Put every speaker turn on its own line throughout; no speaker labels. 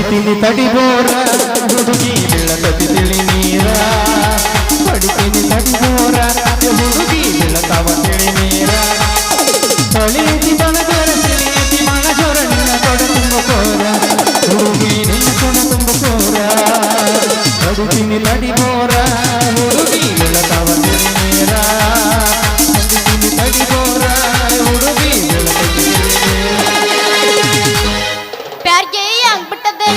ಹೊಡಿತೀನಿ ತಡಿಬೋರ ಹುಡುಗಿ ಬೀಳತತಿ ತಿಳಿ ನೀರ ಹೊಡಿತೀನಿ ತಡಿಬೋರ ಹುಡುಗಿ ಬೀಳತಾವ ತಿಳಿ ನೀರ ಹೊಳಿತಿ ಬಣಜರ ಸಿಳಿತಿ ಮಣಜರ ನಿನ್ನ ಕೊಡ ತುಂಬಕೋರ ಹುಡುಗಿ ನಿನ್ನ ಕೊಡ ತುಂಬಕೋರ ಹೊಡಿತೀನಿ ತಡಿಬೋರ ಹುಡುಗಿ ಬೀಳತಾವ ತಿಳಿ ನೀರ ಹೊಡಿತೀನಿ ತಡಿಬೋರ ಹುಡುಗಿ ಬೀಳತತಿ ತಿಳಿ ನೀರ
प्यार के ಆಗ್ಬಿಟ್ಟದೆ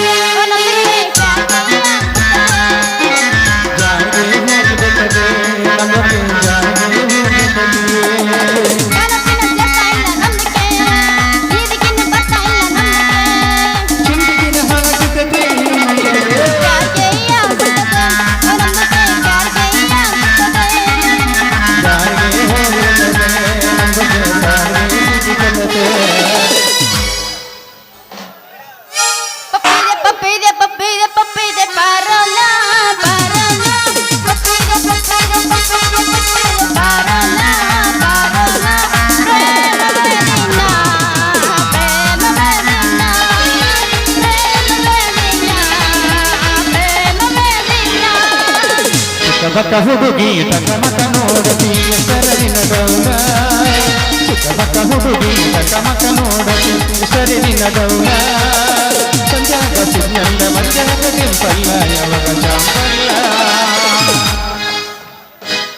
ಚಿಕ್ಕಬಕ್ಕ ಹುಡುಗಿ ಟಕಮಕ ನೋಡತಿ ಸರಿನ ಡೌಲ ಚಿಕ್ಕಬಕ್ಕ ಹುಡುಗಿ ಟಕಮಕ ನೋಡತಿ ಸರಿನ ಡೌಲ ಸಂಜಾಗ ಸಿದ್ನಂದ ಮಧ್ಯಾಹ್ನ ಡಿಂಪಲ್ಲ ಯಾವಾಗ ಚಾಂಪಲ್ಲ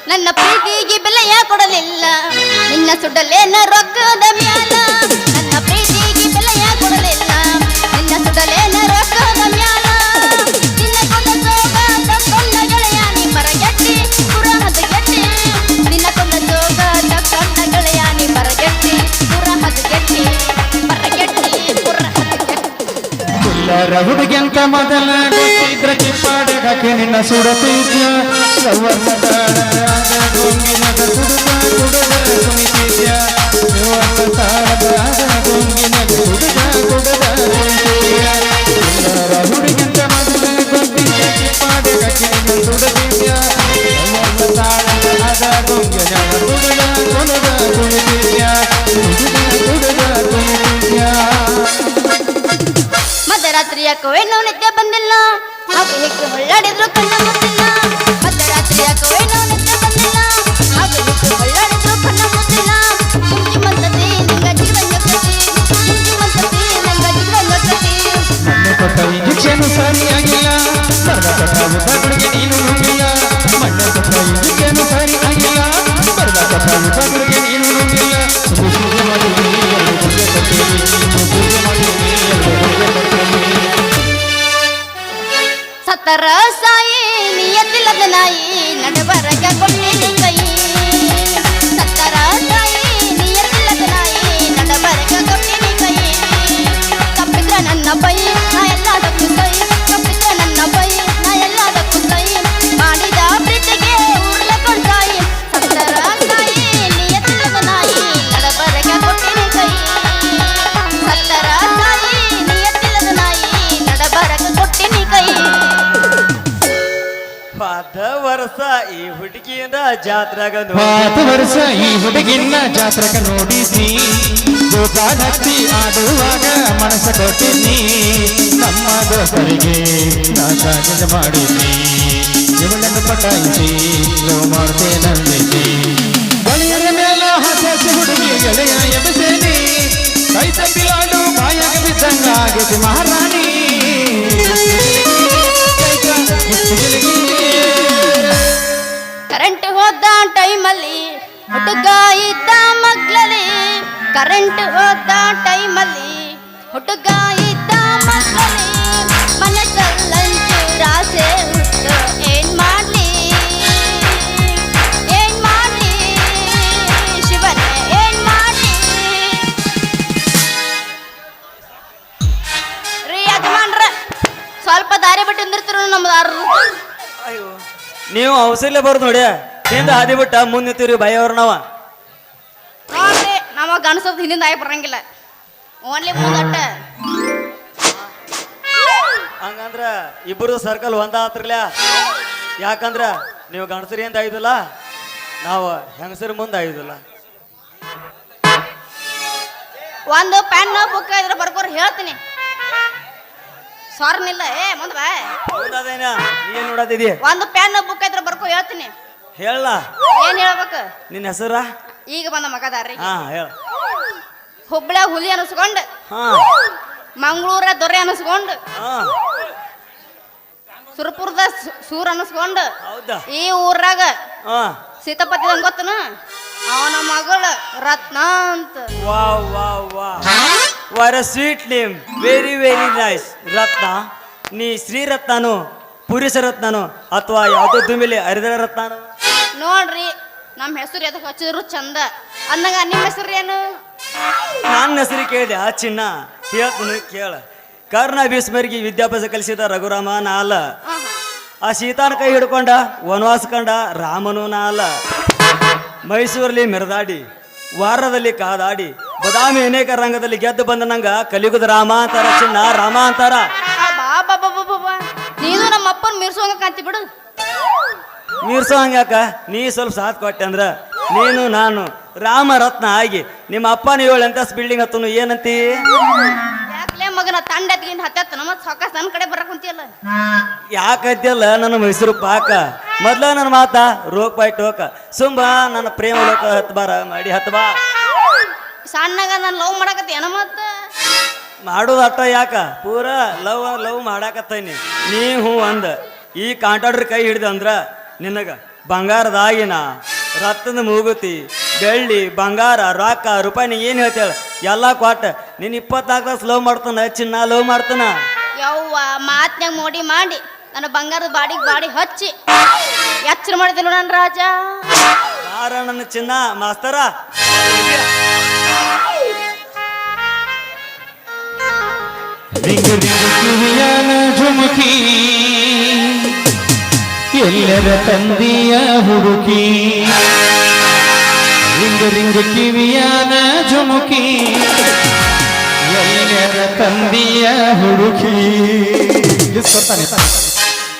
ನನ್ನ ಪ್ರೀತಿಗೆ ಬೆಲೆಯ ಕೊಡಲಿಲ್ಲ ನಿನ್ನ ಸುಡಲೇನ ರೊಕ್ಕದ ಮ್ಯಾಲ ನನ್ನ ಪ್ರೀತಿಗೆ ಬೆಲೆಯ ಕೊಡಲಿಲ್ಲ ನಿನ್ನ ಸುಡಲೇನ ರೊಕ್ಕದ ಮ್ಯಾಲ ನಿನ್ನ ಕೊಂದ ಸೋಗ ತಕ್ಕೊಂಡ ಗೆಳೆಯ ನೀ ಬರಗೆಟ್ಟಿ ಪುರಹದ ಗೆಟ್ಟಿ ನಿನ್ನ ಕೊಂದ ಸೋಗ ತಕ್ಕೊಂಡ ಗೆಳೆಯ ನೀ ಬರಗೆಟ್ಟಿ ಪುರಹದ ಗೆಟ್ಟಿ ಬರಗೆಟ್ಟಿ ಪುರಹದ ಗೆಟ್ಟಿ
ಎಲ್ಲರ ಹುಡುಗಿಯಂತ ಮೊದಲ ಗೊತ್ತಿದ್ರ ಚಿಪ್ಪಾಡಗಕ್ಕೆ ನಿನ್ನ ಸುಡತಿದ್ಯ ಸವರ್ಣದ ಗೊಂಗಿನದ ಹುಡುಗ ಹುಡುಗ ಕುಣಿತಿದ್ಯ ತಾಳದ ಗೊಂಗಿನದ ಹುಡುಗ ಹುಡುಗ ಕುಣಿತಿದ್ಯ ಎಲ್ಲರ ಹುಡುಗಿಯಂತ ಮೊದಲ ಗೊತ್ತಿದ್ರ ಚಿಪ್ಪಾಡಗಕ್ಕೆ ನಿನ್ನ ಸುಡತಿದ್ಯ ಸವರ್ಣ ತಾಳದ ಗೊಂಗಿನದ ಹುಡುಗ ಹುಡುಗ ಕುಣಿತಿದ್ಯ ಹುಡುಗ ಹುಡುಗ ಕುಣಿತಿದ್ಯ
ಮಧ್ಯರಾತ್ರಿ ಯಾಕೋ ಏನೋ ನಿದ್ದೆ ಬಂದಿಲ್ಲ ಹಾಗೆ ಹೀಗೆ ಹೊಳ್ಳಾಡಿದ್ರು ಕಣ್ಣ ಮುತ್ತಿಲ್ಲ ಮಧ್ಯರಾತ್ರಿ ಯಾಕೋ ಏನೋ ನಿದ್ದೆ ಬಂದಿಲ್ಲ ಹಾಗೆ ಹೀಗೆ ಹೊಳ್ಳಾಡಿದ್ರು ಕಣ್ಣ ಮುತ್ತಿಲ್ಲ ಸುಮ್ಕಿ ಮಂತತಿ ನಿಂಗ ಜೀವನ ಕತಿ ಸುಮ್ಕಿ ಮಂತತಿ ನಂಗ ಜೀವನ ಕತಿ
ಮಣ್ಣು ಕೊಟ್ಟ ಇಂಜೆಕ್ಷನ್ ಸರಿಯಾಗಿಲ್ಲ ಬರದ ಕೊಟ್ಟ ವಿಭಾಗಗಳಿಗೆ ನೀನು ನುಂಗಿಲ್ಲ ಮಣ್ಣು ಕೊಟ್ಟ ಇಂಜೆಕ್ಷನ್ ಸರಿಯಾಗಿಲ್ಲ ಬರದ ಕೊಟ್ಟ ವಿಭಾಗಗಳಿಗೆ ನೀನು ನುಂಗಿಲ್ಲ ಪೂಜೆ ಮಾಡಿ ಎರಡು ಗುಡ್ಡೆ ಕೊಟ್ಟೇನಿ ಪೂಜೆ ಮಾಡಿ ಎರಡು ಗುಡ್ಡೆ ಕೊಟ್ಟೇನಿ
ಸತ್ತರ ಸಾಯಿ ನಿಯತ್ತಿಲ್ಲದ ನಾಯಿ ನಡಬರಗ ಕೊಟ್ಟಿನಿ ಕೈ ಸತ್ತರ ಸಾಯಿ ನಿಯತ್ತಿಲ್ಲದ ನಾಯಿ ನಡಬರಗ ಕೊಟ್ಟಿನಿ ಕೈ ತಪ್ಪಿದ್ರ ನನ್ನ ಬೈ ನಾ ಎಲ್ಲದಕ್ಕೂ ಸೈ ತಪ್ಪಿದ್ರ ನನ್ನ ಬೈ ನಾ ಎಲ್ಲದಕ್ಕೂ ಸೈ ಮಾಡಿದ ಪ್ರೀತಿಗೆ ಉರ್ಲಕೊಂಡ್ರಾಯಿ ಸತ್ತರ ಸಾಯಿ ನಿಯತ್ತಿಲ್ಲದ ನಾಯಿ ನಡಬರಗ ಕೊಟ್ಟಿನಿ ಕೈ ಸತ್ತರ ಸಾಯಿ ನಿಯತ್ತಿಲ್ಲದ ನಾಯಿ ನಡಬರಗ ಕೊಟ್ಟಿನಿ ಕೈ
ಪಾದ ವರ್ಷ ಈ ಹುಡುಗಿಯಿಂದ ಜಾತ್ರೆಗ
ಪಾದ ವರ್ಷ ಈ ಹುಡುಗಿನ ಜಾತ್ರೆಗ ನೋಡಿದ್ನಿ ಜೋಕಾಲತ್ತಿ ಆಡುವಾಗ ಮನಸ್ಸ ಕೊಟ್ಟಿದ್ನಿ ನಮ್ಮ ದೋಸ್ತರಿಗೆ ನಾ ಕಾಗದ ಮಾಡಿದ್ನಿ ಇವಳನ್ನು ಪಟಾಯಿಸಿ ಲೋ ಮಾಡ್ತೇನಂದಿದ್ನಿ ಬಳಿಯರ ಮೇಲ ಹಸಿ ಹುಡುಗಿ ಗೆಳೆಯ ಎಬಸೇನಿ ಕೈ ತಪ್ಪಿಲಾಡು ಬಾಯಾಗ ಬಿದ್ದಂಗ ಆಗೈತಿ ಮಹಾರಾಣಿ
ಕರೆಂಟ್ ಹೋದ ಟೈಮಲ್ಲಿ ಹುಡುಗ ಇದ್ದ ಮಗ್ಲಲ್ಲಿ ಕರೆಂಟ್ ಹೋದ ಟೈಮಲ್ಲಿ ಹುಡುಗ ಇದ್ದ ಮಗ್ಲಲ್ಲಿ ಮನಸ್ಸಲ್ಲಂಚು ರಾಸೆ ಹುಟ್ಟು ಏನ್ ಮಾಡ್ಲಿ ಶಿವನೇ ಏನ್ ಮಾಡ್ಲಿ ರೀ ಯಜಮಾನ್ರ ಸ್ವಲ್ಪ ದಾರಿ ಬಿಟ್ಟು ನಿಂದಿರ್ತಿರು ನಮ್ದು
ಅಯ್ಯೋ ನೀವು ಔಷಧಿ ಬರೋದು ನೋಡಿ ಹಿಂದೆ ಹಾದಿ ಬಿಟ್ಟ ಮುಂದೆ ನಿಂತೀರಿ ಭಯವ್ರ ನಾವ
ನೋಡ್ರಿ ನಮಗ ಗಣಸದ ಹಿಂದಿಂದ ಆಗಿ ಬರಂಗಿಲ್ಲ ಓನ್ಲಿ ಮುಂದಟ್ಟ
ಹಂಗಂದ್ರ ಇಬ್ಬರು ಸರ್ಕಲ್ ಒಂದ ಆತ್ರಲ್ಲ ಯಾಕಂದ್ರ ನೀವು ಗಂಡಸರಿ ಅಂತ ಆಯ್ದಲ್ಲ ನಾವು ಹೆಂಗಸರ ಮುಂದೆ ಆಯ್ದಲ್ಲ
ಒಂದು ಪೆನ್ ಬುಕ್ ಇದ್ರೆ ಬರ್ಕೋರ್ ಹೇಳ್ತೀನಿ ಸ್ವರ್ನಿಲ್ಲ ಏ ಮುಂದ ಬಾ
ಹೌದಾದೇನ ನೀ ಏನ್ ನೋಡತ್ತಿದಿ
ಒಂದು ಪೆನ್ ಬುಕ್ ಇದ್ರೆ ಬರ್ಕೋ ಹೇಳ್ತೀನಿ
ಹೇಳ
ಏನ್ ಹೇಳ್ಬೇಕು
ನಿನ್ನ ಹೆಸರ
ಈಗ ಬಂದ ಮಗದಾರಿ
ಹಾ ಹೇಳ
ಹುಬ್ಳ ಹುಲಿ ಅನಿಸ್ಕೊಂಡು
ಹಾ
ಮಂಗಳೂರ ದೊರೆ ಅನಿಸ್ಕೊಂಡು
ಹಾ
ಸುರಪುರದ ಸೂರ್ ಅನಿಸ್ಕೊಂಡು
ಹೌದಾ
ಈ ಊರಾಗ
ಹಾ
ಸೀತಾಪತಿ ಗೊತ್ತನ ಅವನ ಮಗಳು ರತ್ನ ಅಂತ
wow wow wow what a sweet name very very nice Ratna ನೀ ಶ್ರೀರತ್ನನು ಪುರುಷ ರತ್ನನು ಅಥವಾ ಯಾವುದೋ ದುಮಿಲಿ ಹರಿದರ ರತ್ನನು
ನೋಡ್ರಿ ನಮ್ಮ ಹೆಸರು ಎದಕ್ಕೆ ಹಚ್ಚಿದ್ರು ಚಂದ ಅಂದಂಗ ನಿಮ್ಮ ಹೆಸರು ಏನು
ನನ್ನ ಹೆಸರು ಕೇಳಿದೆ ಆ ಚಿನ್ನ ಹೇಳ್ತೀನಿ ಕೇಳ ಕರ್ಣ ಭೀಷ್ಮರಿಗೆ ವಿದ್ಯಾಭ್ಯಾಸ ಕಲಿಸಿದ ರಘುರಾಮ ನಾಲ ಆ ಸೀತಾನ ಕೈ ಹಿಡ್ಕೊಂಡ ವನವಾಸ ಕಂಡ ರಾಮನು ನಾಲ ಮೈಸೂರಲ್ಲಿ ಮೆರೆದಾಡಿ ವಾರದಲ್ಲಿ ಕಾದಾಡಿ ಬದಾಮಿ ಅನೇಕ ರಂಗದಲ್ಲಿ ಗೆದ್ದು ಬಂದ ನಂಗ ಕಲಿಯುಗದ ರಾಮ ಅಂತಾರ ಚಿನ್ನ ರಾಮ ಅಂತಾರ
ಬಾಬಾ ನೀನು ನಮ್ಮ ಅಪ್ಪನ ಮೀರ್ಸೋಂಗ ಕಾಂತಿ ಬಿಡು
ಮೀರ್ಸೋ ಹಂಗ್ಯಾಕ ನೀ ಸ್ವಲ್ಪ ಸಾಥ್ ಕೊಟ್ಟೆ ಅಂದ್ರ ನೀನು ನಾನು ರಾಮ ರತ್ನ ಆಗಿ ನಿಮ್ಮ ಅಪ್ಪನ 7 ಅಂತಸ್ ಬಿಲ್ಡಿಂಗ್ ಹತ್ತನು ಏನಂತಿ
ಯಾಕಲೇ ಮಗನ ತಂಡ ಎತ್ಗಿಂದ ಹತ್ತತ್ತ ನಮ್ಮ ಸಾಕಾಸ್ ನನ್ನ ಕಡೆ ಬರಕ್ ಕುಂತಿಯಲ್ಲ
ಯಾಕೈತಿಯಲ್ಲ ನನ್ನ ಮೈಸೂರು ಪಾಕ ಮೊದ್ಲ ನನ್ನ ಮಾತ ರೋಕ್ ಬಾಯ್ ಟೋಕ ಸುಂಬ ನನ್ನ ಪ್ರೇಮ ಲೋಕ ಹತ್ಬಾರ ಮಾಡಿ ಹತ್ಬಾ
ಸಣ್ಣಗ ನಾನು ಲವ್ ಮಾಡಕತ್ತಿ ಏನ ಮತ್ತ
ಮಾಡೋದು ಅಟ್ಟ ಯಾಕ ಪೂರ ಲವ್ ಮಾಡಾಕತ್ತೈನಿ ನೀ ಹೂ ಅಂದ ಈ ಕಾಂಟ್ರಾಕ್ಟರ್ ಕೈ ಹಿಡ್ದ ಅಂದ್ರ ನಿನಗ ಬಂಗಾರದಾಗಿನ ರತ್ನದ ಮೂಗುತಿ ಬೆಳ್ಳಿ ಬಂಗಾರ ರೊಕ್ಕ ರೂಪಾಯಿ ನೀ ಏನು ಹೇಳ್ತೇಳ ಎಲ್ಲ ಕೊಟ್ಟ ನೀನು 24 ತಾಸು ಲವ್ ಮಾಡ್ತಾನ ಚಿನ್ನ ಲವ್ ಮಾಡ್ತಾನ
ಯವ್ವ ಮಾತ್ನ್ಯಾಗ ಮೋಡಿ ಮಾಡಿ ನನ್ನ ಬಂಗಾರದ ಬಾಡಿ ಹಚ್ಚಿ ಎಚ್ಚರ ಮಾಡಿದಿಲ್ಲ ನನ್ನ ರಾಜ
ಯಾರ ನನ್ನ ಚಿನ್ನ ಮಾಸ್ತರ
ರಿಂಗ ರಿಂಗ ಕಿವಿಯಾನ ಝುಮುಕಿ ಎಲ್ಲರ ತಂದೆಯ ಹುಡುಕಿ ರಿಂಗ ರಿಂಗ ಕಿವಿಯಾನ ಝುಮುಕಿ ಎಲ್ಲರ ತಂದೆಯ ಹುಡುಕಿ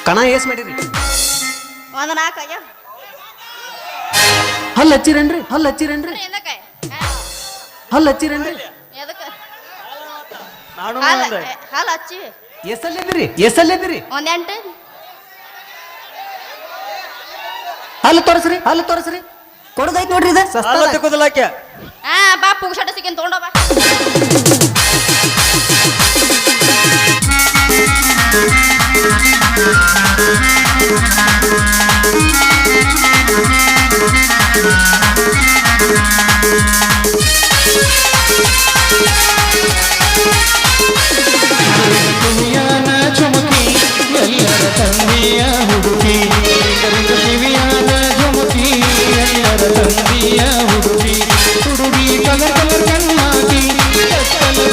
ಕಣ ಏಸ್ ಮಾಡಿರಿ
ಒಂದ ನಾಲ್ಕಾಗ್ಯ
ಹಲ್ ಹಚ್ಚಿರೇನ್ರಿ ಹಲ್ ಹಚ್ಚಿರೇನ್ರಿ
ಎದಕ್ಕೆ
ಹಲ್ ಹಚ್ಚಿರೇನ್ರಿ
ಎದಕ್ಕೆ
ನಾನು
ಹಾಲು ಹಚ್ಚಿ
ಎಸಲ್ಲಿದ್ರಿ
ಒಂದ್ ಎಂಟು
ಹಲ್ ತೋರಿಸ್ರಿ ಕೊಡದೈತ್ ನೋಡ್ರಿ ಇದು ಸಸ್ತ
ಕುದಲಾಕೆ
ಬಾ ಪುಗ್ಸಟ ಸಿಕ್ಕಿನ್ ತಗೊಂಡ ಬಾ
ಕಿವಿಯಾನ ಝುಮುಕಿ ಎಲ್ಲರ ತಂದೆಯ ಹುಡುಗಿ ರಿಂಗ ಕಿವಿಯಾನ ಝುಮುಕಿ ಎಲ್ಲರ ತಂದೆಯ ಹುಡುಗಿ ಹುಡುಗಿ ಕಲರ್ ಕಣ್ಣಾಗಿ ಕತ್ತಲ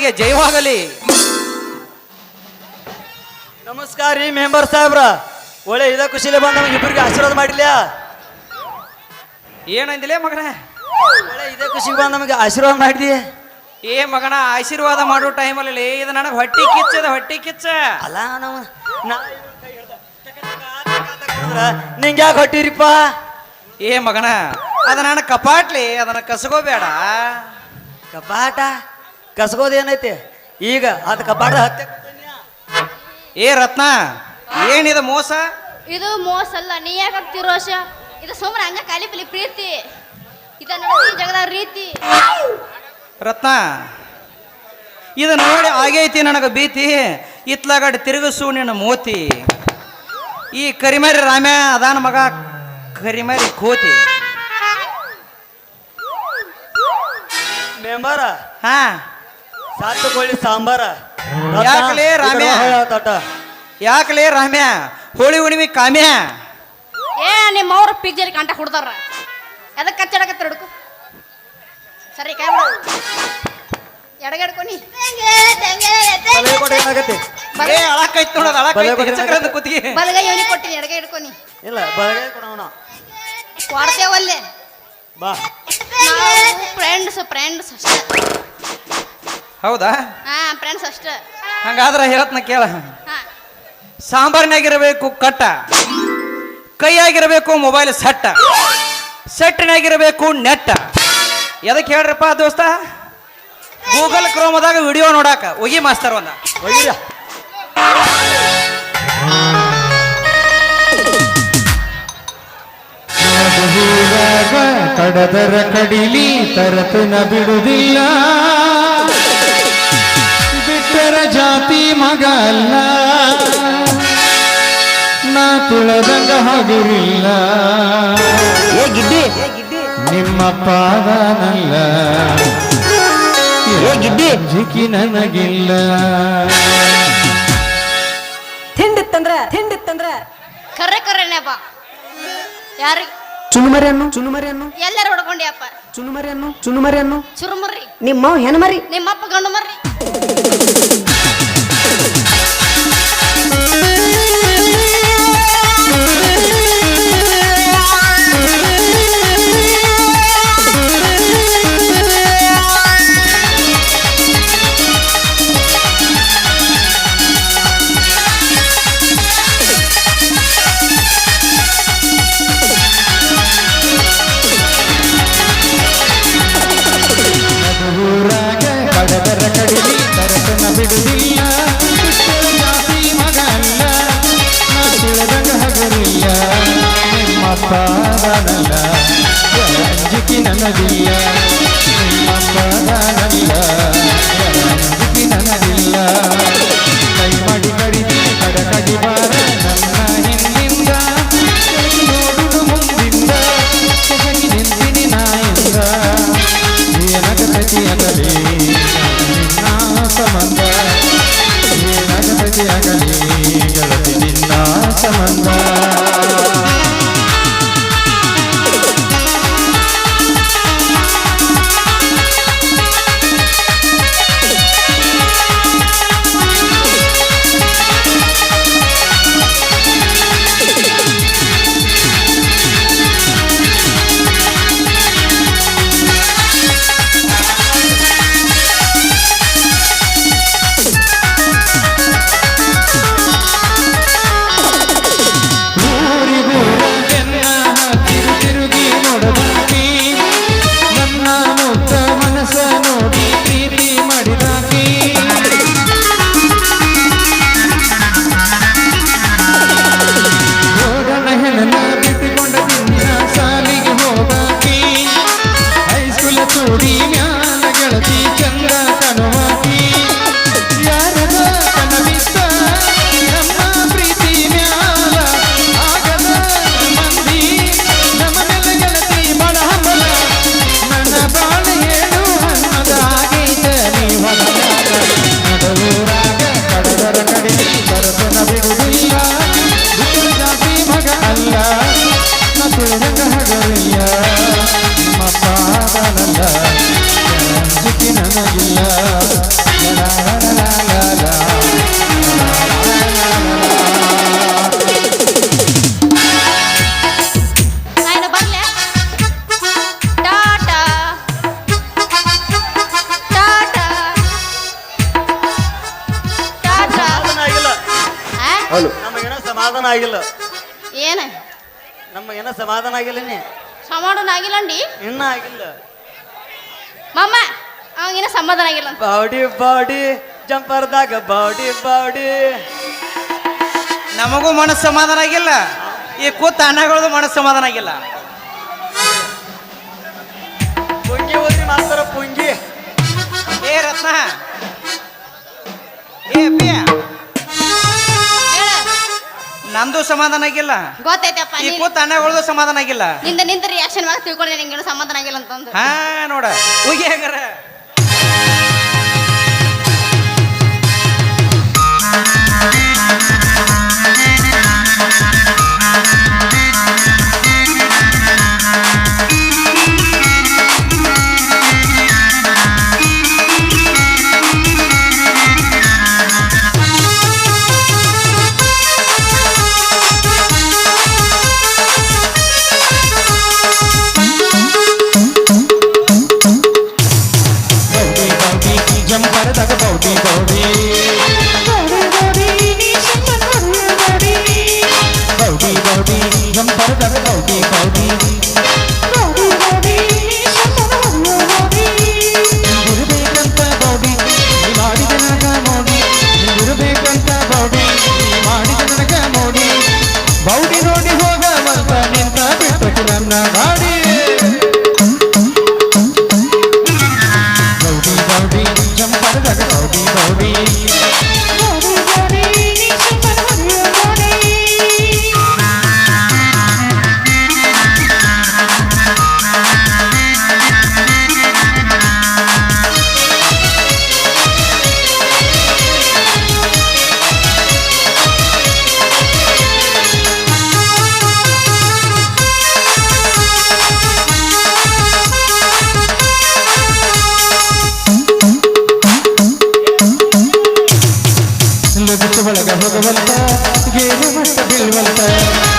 ಅವರಿಗೆ ಜಯವಾಗಲಿ.
ನಮಸ್ಕಾರ ರೀ ಮೆಂಬರ್ ಸಾಹೇಬ್ರ. ಒಳ್ಳೆ ಇದ ಖುಷಿಲೆ ಬಂದ ನಮಗೆ ಇಬ್ಬರಿಗೆ ಆಶೀರ್ವಾದ ಮಾಡಿಲ್ಲ.
ಏನಂದಿಲೇ ಮಗನ?
ಒಳ್ಳೆ ಇದೇ ಖುಷಿಗೆ ಬಂದ ನಮಗೆ ಆಶೀರ್ವಾದ ಮಾಡಿದಿ.
ಏ ಮಗನ, ಆಶೀರ್ವಾದ ಮಾಡೋ ಟೈಮಲ್ಲಿ ಇದು ನನಗೆ ಹೊಟ್ಟಿ ಕಿಚ್ಚದ, ಹೊಟ್ಟಿ ಕಿಚ್ಚ.
ಅಲ್ಲ ನಾವು ನಿಂಗೆ ಯಾಕೆ ಹೊಟ್ಟಿರಿಪ್ಪ?
ಏ ಮಗನ, ಅದ ನನ್ನ ಕಪಾಟ್ಲಿ, ಅದನ್ನ ಕಸಗೋಬೇಡ.
ಕಪಾಟ ಕಸಗೋದು ಏನೈತಿ ಈಗ? ಅದು ಕಪಾಟ ಹತ್ತೆ.
ಏ ರತ್ನ, ಏನಿದ ಮೋಸ?
ಇದು ಮೋಸ ಅಲ್ಲ, ನೀ ಯಾಕೆ ರೋಷ? ಇದು ಸುಮ್ಮನೆ ಹಂಗ ಖಾಲಿ ಪಿಲಿ ಪ್ರೀತಿ. ಇದ ನೋಡಿ ಈ ಜಗದ ರೀತಿ.
ರತ್ನ, ಇದು ನೋಡಿ ಆಗೈತಿ ನನಗೆ ಭೀತಿ. ಇತ್ಲಾಗಡ್ ತಿರುಗಿಸು ನಿನ್ನ ಮೋತಿ. ಈ ಕರಿಮರಿ ರಾಮ್ಯ ಅದಾನ ಮಗ, ಕರಿಮರಿ ಕೋತಿ.
ಮೆಂಬರ
ಹಾ,
ಸಾತುಕೊಳ್ಳಿ ಸಾಂಬಾರ.
ಯಾಕಲೇ ರಾಮ್ಯ? ಯಾಕಲೇ ರಾಮ್ಯ? ಹೋಳಿ ಹುಣ್ಣಿಮೆ ಕಾಮ್ಯ.
ಏ ನಿಮ್ಮ ಅವ್ರ ಪಿಜ್ಜರಿ ಕಂಟ ಹುಡ್ದಾರ. ಎದಕ್ಕೆ ಕಚ್ಚಡಕತ್ತ ಹುಡುಕು? ಸರಿ ಕೈ ಬಿಡು. ಎಡಗಡ್ಕೊನಿ
ಏನಾಗತ್ತೆ?
ಏ ಅಳಕೈತ್ ನೋಡೋದು, ಅಳಕೈತಿ. ಹೆಚ್ಚಕ್ರಂದ ಕೂತಿಗೆ
ಬಲಗೈ ಇವನಿಗೆ ಕೊಟ್ಟಿನಿ, ಎಡಗೈ ಹಿಡ್ಕೊನಿ.
ಇಲ್ಲ ಬಲಗೈ ಕೊಡೋಣ.
ಕೊಡ್ತೇವಲ್ಲೇ
ಬಾ.
ನಾವು ಫ್ರೆಂಡ್ಸ್ ಅಷ್ಟೇ.
ಹೌದಾ?
ಹಾ, ಫ್ರೆಂಡ್ಸ್ ಅಷ್ಟೇ.
ಹಂಗಾದ್ರೆ ಹೇಳ್ತನ ಕೇಳ.
ಹಾ,
ಸಾಂಬಾರ್ನಾಗಿರಬೇಕು ಕಟ್ಟ, ಕೈಯಾಗಿರಬೇಕು ಮೊಬೈಲ್ ಸೆಟ್, ಸೆಟ್ನಾಗಿರಬೇಕು ನೆಟ್. ಎದಕ್ಕೆ ಹೇಳ್ರಪ್ಪ ದೋಸ್ತ? ಗೂಗಲ್ ಕ್ರೋಮದಾಗ ವಿಡಿಯೋ ನೋಡಾಕ ಒಗಿ ಮಾಸ್ತರ್ ಒಂದ
ಒಯ್ಯಿರ.
ಹೂವಾಗ ಕಡದರ ಕಡಿಲಿ ತರತನ ಬಿಡುವುದಿಲ್ಲ, ಬಿಟ್ಟರ ಜಾತಿ ಮಗ ಅಲ್ಲ, ನಾ ತುಳದಂಗ ಹಗುರಿಲ್ಲ, ನಿಮ್ಮ ಪಾದನಲ್ಲ, ಜಿಕ್ಕಿ ನನಗಿಲ್ಲ.
ತಿಂಡಿತ್ತಂದ್ರ
ಕರ್ರೆನೇಪ. ಯಾರಿಗೆ
ಚುನುಮರಿಯನ್ನು
ಎಲ್ಲರೂ ಹೊಡ್ಕೊಂಡ್ಯಪ್ಪ?
ಚುನುಮರಿಯನ್ನು
ಚುರುಮರ್ರಿ.
ನಿಮ್ಮ ಹೆಣ್ಮರಿ,
ನಿಮ್ಮಪ್ಪ ಗಂಡು ಮರ್ರಿ.
ಊರಾಗ ಕಡದರ ಕಡಿಲಿ ತರತನ ಬಿಡುವುದಿಲ್ಲ, ಬಿಟ್ಟರ ಜಾತಿ ಮಗ ಅಲ್ಲ, ನಾ ತುಳದಂಗ ಹಗುರಿಲ್ಲ, ನಿಮ್ಮ ಪಾದನಲ್ಲ, ಅಂಜಿಕೆ ನನಗಿಲ್ಲ, ನಿಮ್ಮ ಪಾದನಲ್ಲ, ಅಂಜಿಕೆ ನನಗಿಲ್ಲ. ಕೈ ಮಾಡಿ ಕಡಿದಿ ಕಡಕಡಿ ಬಾರ ನನ್ನ ಹಿಂದಿಂದ, ನೋಡುದು ಮುಂದಿಂದ, ಸೆಸಗಿ ನಿಂತಿನಿ ನಾಯಿಂದ. ಏನಗಲಿ ನಿನ್ನ ಸಂಬಂಧ, ಏನಗಲಿ ಗೆಳತಿ ನಿನ್ನ ಸಂಬಂಧ.
ನಮಗೇನೋ ಸಮಾಧಾನ ಆಗಿಲ್ಲ.
ಏನ
ನಮಗೇನೋ ಸಮಾಧಾನ ಆಗಿಲ್ಲ ನೀ
ಸಮಾಧಾನ ಆಗಿಲ್ಲ ಅಂಡಿ
ಇನ್ನ ಆಗಿಲ್ಲ.
ಮಾಮ ಅವಾಗಿನ ಸಮಾಧಾನ ಆಗಿಲ್ಲ ಅಂತ
ಬಾಡಿ ಬಾಡಿ ಜಂಪರ್ದಾಗ ಬಾಡಿ ಬಾಡಿ.
ನಮಗೂ ಮನಸ್ಸು ಸಮಾಧಾನ ಆಗಿಲ್ಲ, ಈ ಕೂತ ಅನ್ನಗಳದು ಮನಸ್ಸು ಸಮಾಧಾನ ಆಗಿಲ್ಲ.
ಪುಂಗಿ ಓದಿ ಮಾಸ್ತರ ಪುಂಗಿ.
ಏ ರತ್ನ, ಏ ಅಪ್ಪಿಯ,
ಹೇಳ
ನಂದು ಸಮಾಧಾನ ಆಗಿಲ್ಲ,
ಗೊತ್ತೈತಪ್ಪ
ಈ ಕೂತ ಅನ್ನಗಳದು ಸಮಾಧಾನ ಆಗಿಲ್ಲ.
ನಿಂದ ರಿಯಾಕ್ಷನ್ ಮಾಡಿ ತಿಳ್ಕೊಂಡೆ ನಿಂಗೇನು ಸಮಾಧಾನ ಆಗಿಲ್ಲ ಅಂತಂದು
ಹಾ ನೋಡ ಹೋಗಿ ಹೆಂಗಾರ
ಜಂಪರದಾಗ ಬೌಡಿ ಬೌಡಿ ಬೌಡಿ ಬೌಡಿ ಜಂಪರದಾಗ ಬೌಡಿ ಬೌಡಿ ಇರಬೇಕಂತ ಬೌಡಿ ನೀ ಮಾಡಿದ ನನಗ ಮೋಡಿ, ಇರಬೇಕಂತ ಬೌಡಿ ನೀ ಮಾಡಿದ ನನಗ ಮೋಡಿ. ಬೌಡಿ ನೋಡಿ ಹೋಗವಂತ ನಿಂತ ಬಿಟ್ಟು ನನ್ನ ಗಾಡಿ. ಬೌಡಿ ಬೌಡಿ ಜಂಪರದಾಗ ಬೌಡಿ ಬೌಡಿ ಲಗತ್ತು ಒಳಗ ಹೋಗವಂತ ಗೇರು ಮಟ್ಟ ಬೀಳುವಂತ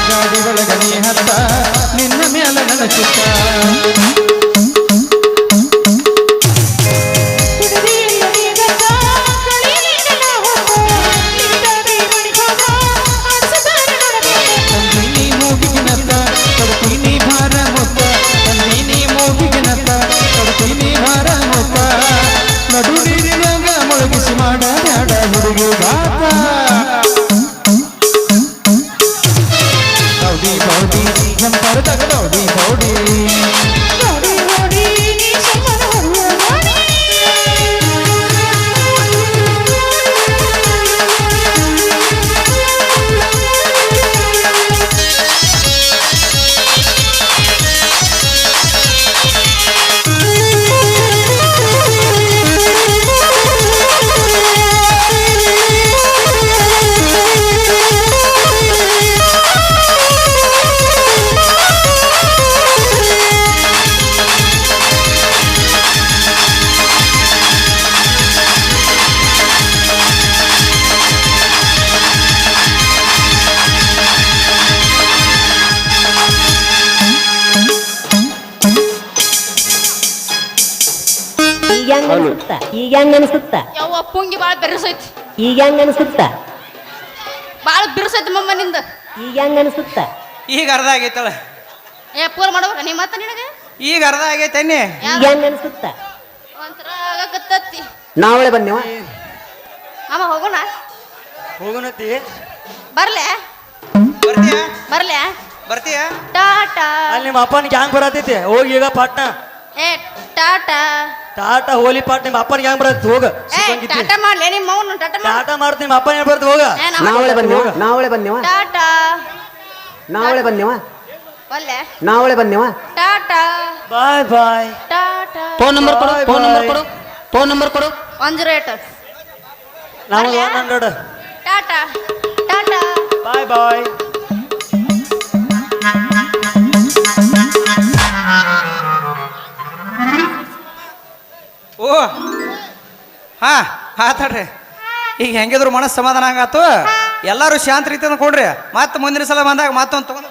ಗಾಡಿ ಒಳಗ ನೀ ಹತ್ತ ನಿನ್ನ ಮ್ಯಾಲ ನನ್ನ ಚಿತ್ತ. ತಂದೀನಿ ಮೂಗಿಗಿನತ್ತ ಕೊಡ್ತೀನಿ ಭಾರ ಮುತ್ತ, ತಂದೀನಿ ಮೂಗಿಗಿನತ್ತ ಕೊಡ್ತೀನಿ ಭಾರ ಮುತ್ತ. ನಡು ನೀರಿನಾಗ ಮೊಳಗಿಸಿ ಮಾಡ ಬ್ಯಾಡ ಹುಡುಗಿ ಗಾತ. ಬೌಡಿ ಬೌಡಿ ಜಂಪರದಾಗ ಬೌಡಿ ಬೌಡಿ
ಈಗ ಹೆಂಗ ಅನ್ಸುತ್ತ?
ಯವ್ವ ಪುಂಗಿ ಬಾಳ ಬೆರಸೈತಿ,
ಈಗ ಹೆಂಗ ಅನ್ಸುತ್ತ?
ಬಾಳ ಬಿರುಸೈತಿ ಮಮ್ಮ ನಿಂದ.
ಈಗ ಹೆಂಗ ಅನ್ಸುತ್ತ?
ಈಗ ಅರ್ಧ ಆಗೈತಳ,
ಏ ಪೂರ್ ಮಾಡ್ಬೇಕ ನೀ ಮತ್ತ ನಿನಗೆ
ಈಗ ಅರ್ಧ ಆಗೈತೆ ಅನ್ನಿ.
ಈಗ ಹೆಂಗ ಅನ್ಸುತ್ತ?
ಒಂಥರ ಆಗಕತ್ತತ್ತಿ.
ನಾವಳೆ ಬಂದೇವ.
ಅಮ್ಮ ಹೋಗೋಣ,
ಹೋಗುನತಿ
ಬರ್ಲೆ
ಬರ್ತೀಯ
ಬರ್ಲೆ
ಬರ್ತೀಯ
ಟಾಟಾ.
ಅಲ್ಲಿ ನಿಮ್ಮ ಅಪ್ಪನಿಗೆ ಹ್ಯಾಂಗ್ ಬರತೈತಿ ಹೋಗಿ ಈಗ ಪಾಟ್ನ
ಏ ಟಾಟಾ
ಟಾಟಾ ಹೋಲಿ ಪಾಟ್. ನಿಮ್ಮ ಅಪ್ಪನಿಗೆ ಹ್ಯಾಂಗ್ ಬರತ್ತೆ ಹೋಗ.
ಏ ಟಾಟಾ ಮಾಡ್ಲೆ ನಿಮ್ಮ ಮೌನ ಟಾಟಾ ಮಾಡ್.
ಟಾಟಾ ಮಾಡ್ತೀನಿ ನಿಮ್ಮ ಅಪ್ಪನ ಬರ್ತ ಹೋಗ.
ಏ ನಮ್ಮ
ನಾವಳೆ ಬಂದೇವ. ನಾವಳೆ ಬಂದೇವ.
ಟಾಟಾ
ನಾವಳೆ ಬಂದೇವ.
ಒಲ್ಲೆ
ನಾವಳೆ ಬಂದೇವ.
ಟಾಟಾ
ಬಾಯ್ ಬಾಯ್.
ಟಾಟಾ.
ಫೋನ್ ನಂಬರ್ ಕೊಡು, ಫೋನ್ ನಂಬರ್ ಕೊಡು, ಫೋನ್ ನಂಬರ್ ಕೊಡು.
108
ನಮಗೆ 100.
ಟಾಟಾ ಟಾಟಾ.
ಬಾಯ್ ಬಾಯ್.
ಓ ಹಾ ಆತಾಡ್ರಿ. ಈಗ ಹೆಂಗಿದ್ರು ಮನಸ್ಸು ಸಮಾಧಾನ ಆಗತ್ತು, ಎಲ್ಲರೂ ಶಾಂತ ರೀತಿಯಿಂದ ಕೊಡ್ರಿ. ಮತ್ತೆ ಮುಂದಿನ ಸಲ ಬಂದಾಗ ಮತ್ತೊಂದು ತಗೊಂಡು